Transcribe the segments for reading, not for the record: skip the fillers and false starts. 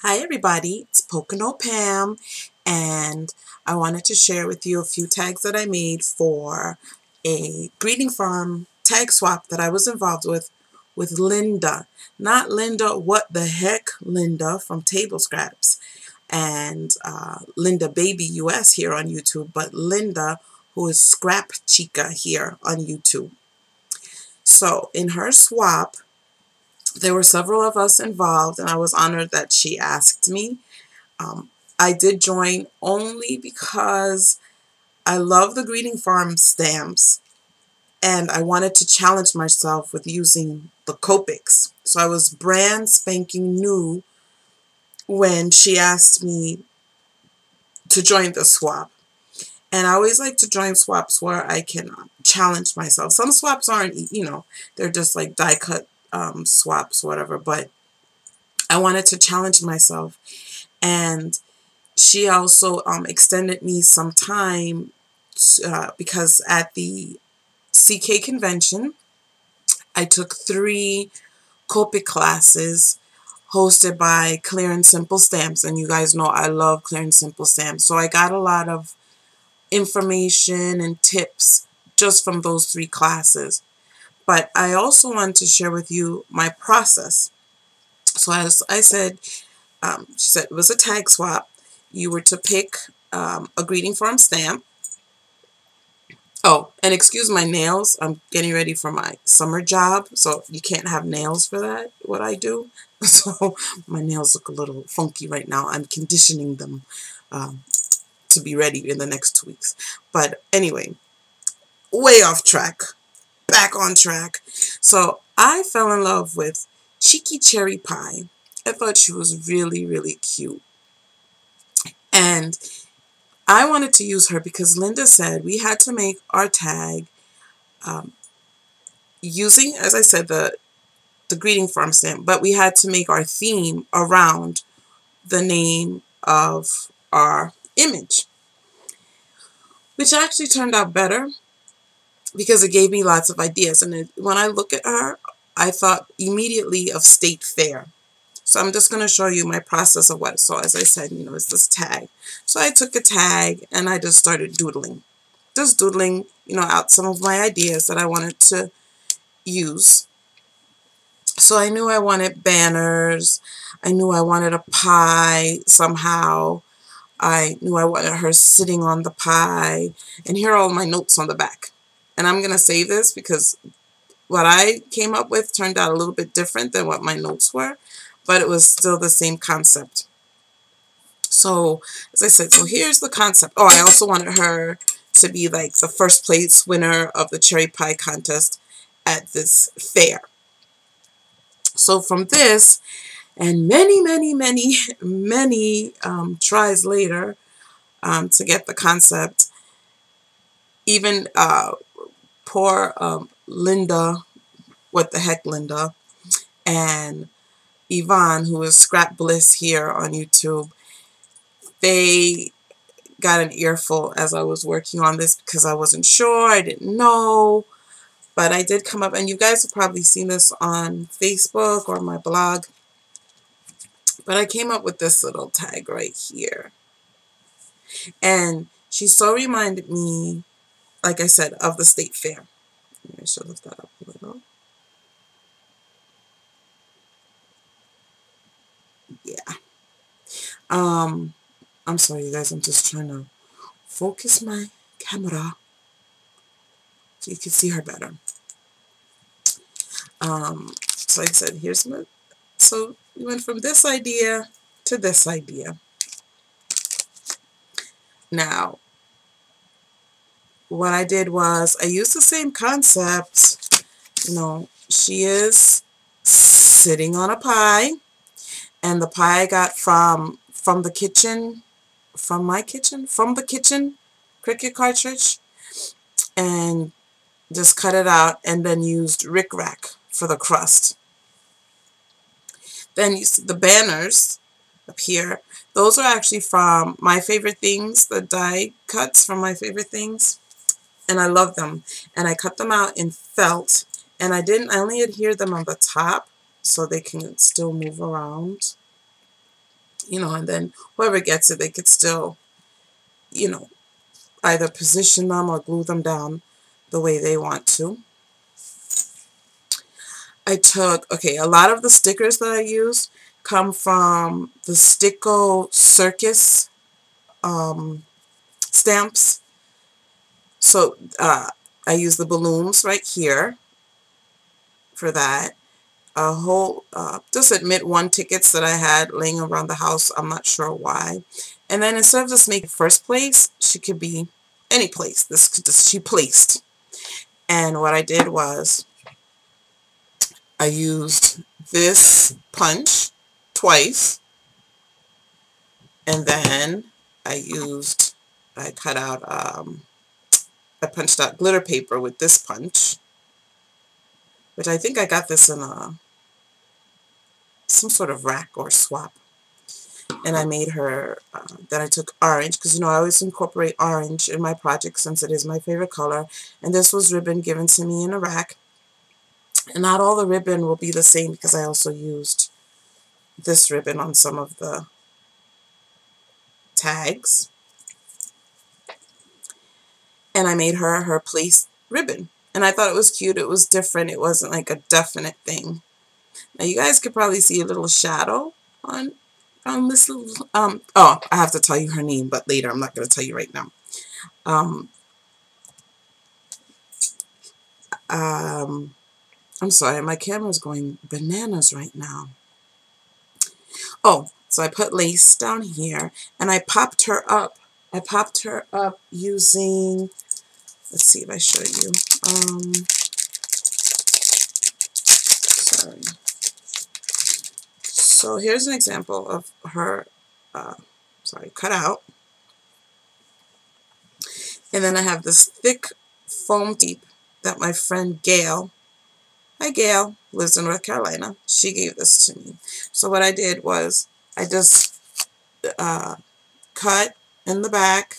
Hi everybody, it's Pocono Pam, and I wanted to share with you a few tags that I made for a greeting farm tag swap that I was involved with Linda. Not Linda, what the heck, Linda from Table Scraps, and Linda Baby US here on YouTube, but Linda who is Scrap Chica here on YouTube. So in her swap, there were several of us involved, and I was honored that she asked me. Um, I did join only because I love the greeting farm stamps and I wanted to challenge myself with using the Copics. So I was brand spanking new when she asked me to join the swap. And I always like to join swaps where I can challenge myself. Some swaps aren't, they're just like die cut swaps, whatever. But I wanted to challenge myself. And she also extended me some time because at the CK convention, I took 3 Copic classes hosted by Clear and Simple Stamps. And you guys know I love Clear and Simple Stamps. So I got a lot of information and tips just from those 3 classes. But I also want to share with you my process. So as I said, she said it was a tag swap. You were to pick a greeting farm stamp. Oh, and excuse my nails. I'm getting ready for my summer job, so you can't have nails for that, what I do. So my nails look a little funky right now. I'm conditioning them to be ready in the next 2 weeks. But anyway, way off track. Back on track. So I fell in love with Cheeky Cherry Pie. I thought she was really, really cute. And I wanted to use her because Linda said we had to make our tag using, as I said, the greeting farm stamp, but we had to make our theme around the name of our image, which actually turned out better because it gave me lots of ideas. And when I look at her, I thought immediately of State Fair. So I'm just going to show you my process of what. So as I said, it's this tag. So I took a tag and I just started doodling. Just doodling, out some of my ideas that I wanted to use. So I knew I wanted banners. I knew I wanted a pie somehow. I knew I wanted her sitting on the pie. And here are all my notes on the back. And I'm going to save this because what I came up with turned out a little bit different than what my notes were. But it was still the same concept. So, as I said, so here's the concept. Oh, I also wanted her to be like the first place winner of the cherry pie contest at this fair. So from this, and many, many, many, many tries later to get the concept, even poor Linda, what the heck Linda, and Yvonne, who is Scrap Bliss here on YouTube, they got an earful as I was working on this because I wasn't sure, I didn't know, but I did come up, and you guys have probably seen this on Facebook or my blog, but I came up with this little tag right here. And she so reminded me, like I said, of the state fair. Maybe I should lift that up a little. Yeah. I'm sorry, you guys. I'm just trying to focus my camera so you can see her better. So like I said, here's my. So we went from this idea to this idea. Now, what I did was I used the same concept. She is sitting on a pie, and the pie I got from the kitchen, from the kitchen Cricut cartridge, and just cut it out and then used Rick Rack for the crust. Then you see the banners up here. Those are actually from My Favorite Things, the die cuts from My Favorite Things. And I love them. And I cut them out in felt. And I only adhere them on the top so they can still move around. you know, and then whoever gets it, they could still, you know, either position them or glue them down the way they want to. I took, okay, a lot of the stickers that I used come from the Sticko Circus stamps. So I use the balloons right here for that. A whole, just admit 1 tickets that I had laying around the house. I'm not sure why. And then instead of just making first place, she could be any place. This could just, she placed. And what I did was I used this punch twice, and then I cut out, I punched out glitter paper with this punch, which I think I got this in some sort of rack or swap. And I made her, then I took orange, because you know I always incorporate orange in my project since it is my favorite color. And this was ribbon given to me in a rack. And not all the ribbon will be the same, because I also used this ribbon on some of the tags. And I made her place ribbon. And I thought it was cute. It was different. It wasn't like a definite thing. Now you guys could probably see a little shadow on this little, oh, I have to tell you her name, but later. I'm not going to tell you right now. I'm sorry, my camera's going bananas right now. Oh, so I put lace down here, and I popped her up. I popped her up using, let's see if I show you. Sorry. So here's an example of her, cut out. And then I have this thick foam deep that my friend Gail, hi Gail, lives in North Carolina. She gave this to me. So what I did was I just cut in the back,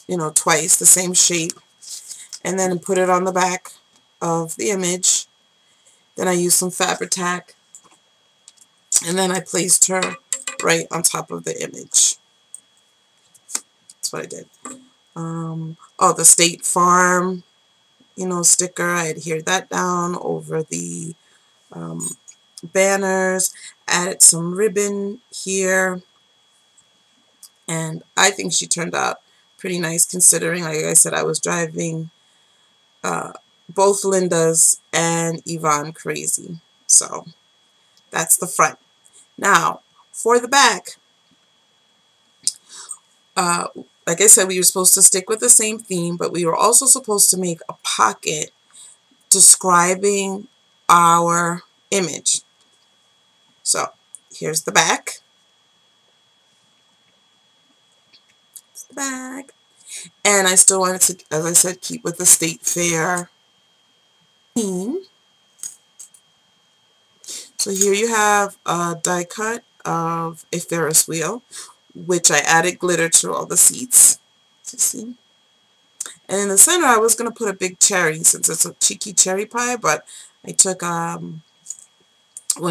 you know, twice, the same shape, and then put it on the back of the image. Then I used some Fabri-Tac, and then I placed her right on top of the image. That's what I did. Oh, the State Farm, you know, sticker, I adhered that down over the banners, added some ribbon here, and I think she turned out pretty nice considering, like I said, I was driving both Linda's and Yvonne crazy. So that's the front. Now for the back, like I said, we were supposed to stick with the same theme, but we were also supposed to make a pocket describing our image. So here's the back. It's the back. And I still wanted to, as I said, keep with the State Fair theme. So here you have a die cut of a Ferris wheel, which I added glitter to all the seats. You see? And in the center, I was going to put a big cherry since it's a cheeky cherry pie, but I took one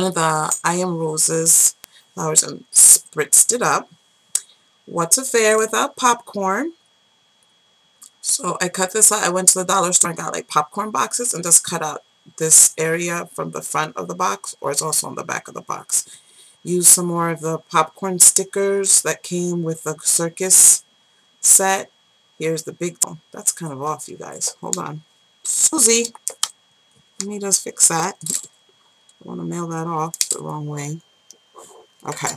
of the I Am Roses flowers and spritzed it up. What's a fair without popcorn? So I cut this out. I went to the dollar store and got like popcorn boxes and just cut out this area from the front of the box, or it's also on the back of the box. Use some more of the popcorn stickers that came with the circus set. Here's the big one. That's kind of off, you guys. Hold on. Susie, let me just fix that. I want to mail that off the wrong way. Okay.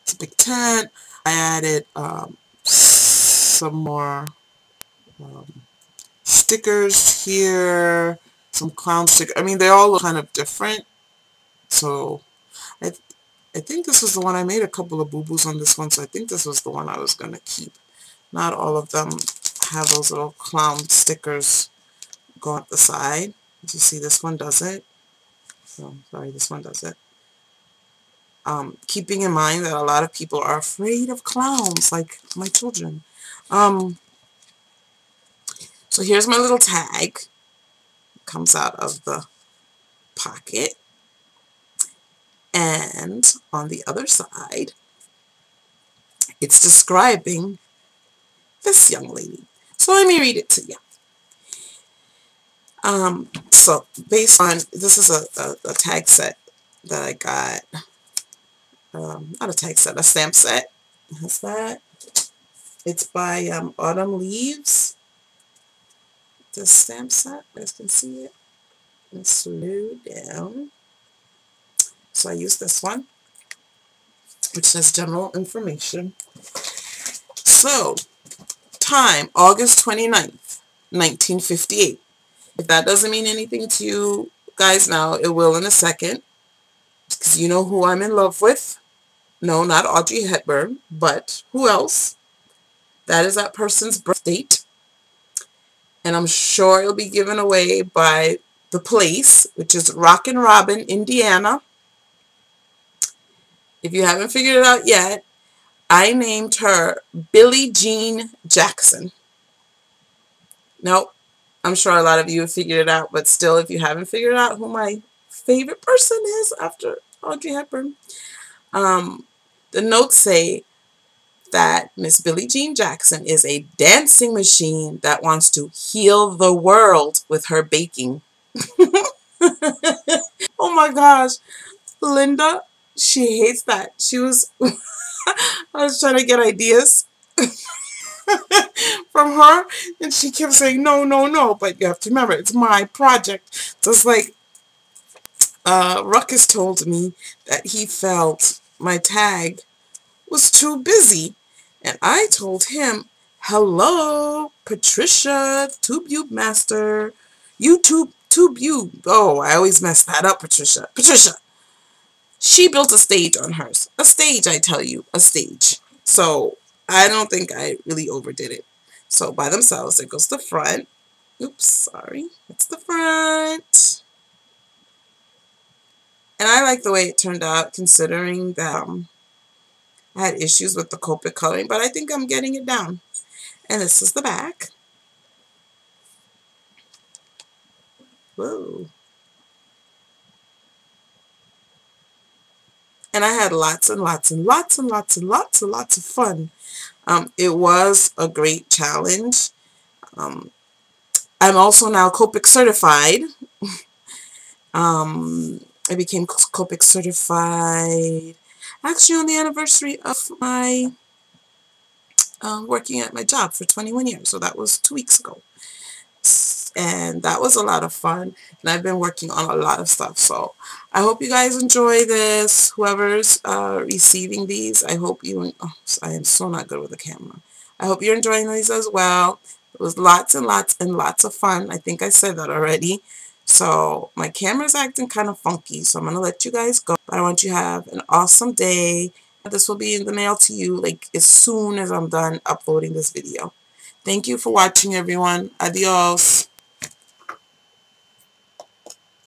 It's a big tent. I added some more stickers here, some clown stickers. I mean, they all look kind of different. So I think this was the one. I made a couple of boo-boos on this one, so I think this was the one I was going to keep. Not all of them have those little clown stickers go up the side. As you see, this one doesn't. Oh, sorry, this one doesn't. Keeping in mind that a lot of people are afraid of clowns, like my children. So here's my little tag. It comes out of the pocket. And And on the other side, it's describing this young lady. So let me read it to you. So based on, this is a tag set that I got, not a tag set, a stamp set. What's that? It's by Autumn Leaves. This stamp set, you guys can see it. Let's slow down. So I use this one, which says general information. So, time, August 29th, 1958. If that doesn't mean anything to you guys now, it will in a second. Because you know who I'm in love with. No, not Audrey Hepburn, but who else? That is that person's birth date. And I'm sure it'll be given away by the place, which is Rockin' Robin, Indiana. If you haven't figured it out yet, I named her Billie Jean Jackson. Nope. I'm sure a lot of you have figured it out, but still, if you haven't figured out who my favorite person is after Audrey Hepburn, the notes say that Miss Billie Jean Jackson is a dancing machine that wants to heal the world with her baking. Oh my gosh. Linda, she hates that. She was, I was trying to get ideas from her, and she kept saying, no, no, no, but you have to remember, it's my project. So it's like, Ruckus told me that he felt my tag was too busy, and I told him, hello, Patricia, TubeBube Master, TubeBube. Oh, I always mess that up, Patricia. Patricia, she built a stage on hers. A stage, I tell you, a stage. So I don't think I really overdid it. So by themselves, there goes the front. Oops, sorry. That's the front. And I like the way it turned out, considering that I had issues with the Copic coloring, but I think I'm getting it down. And this is the back. Whoa. And I had lots and lots and lots and lots and lots and lots of fun. It was a great challenge. I'm also now Copic certified. I became Copic certified actually on the anniversary of my working at my job for 21 years. So that was 2 weeks ago. And that was a lot of fun, and I've been working on a lot of stuff. So I hope you guys enjoy this. Whoever's receiving these, I hope you, oh, I am so not good with the camera. I hope you're enjoying these as well. It was lots and lots and lots of fun. I think I said that already. So my camera's acting kind of funky, so I'm going to let you guys go. But I want you to have an awesome day. This will be in the mail to you like as soon as I'm done uploading this video. Thank you for watching, everyone. Adios.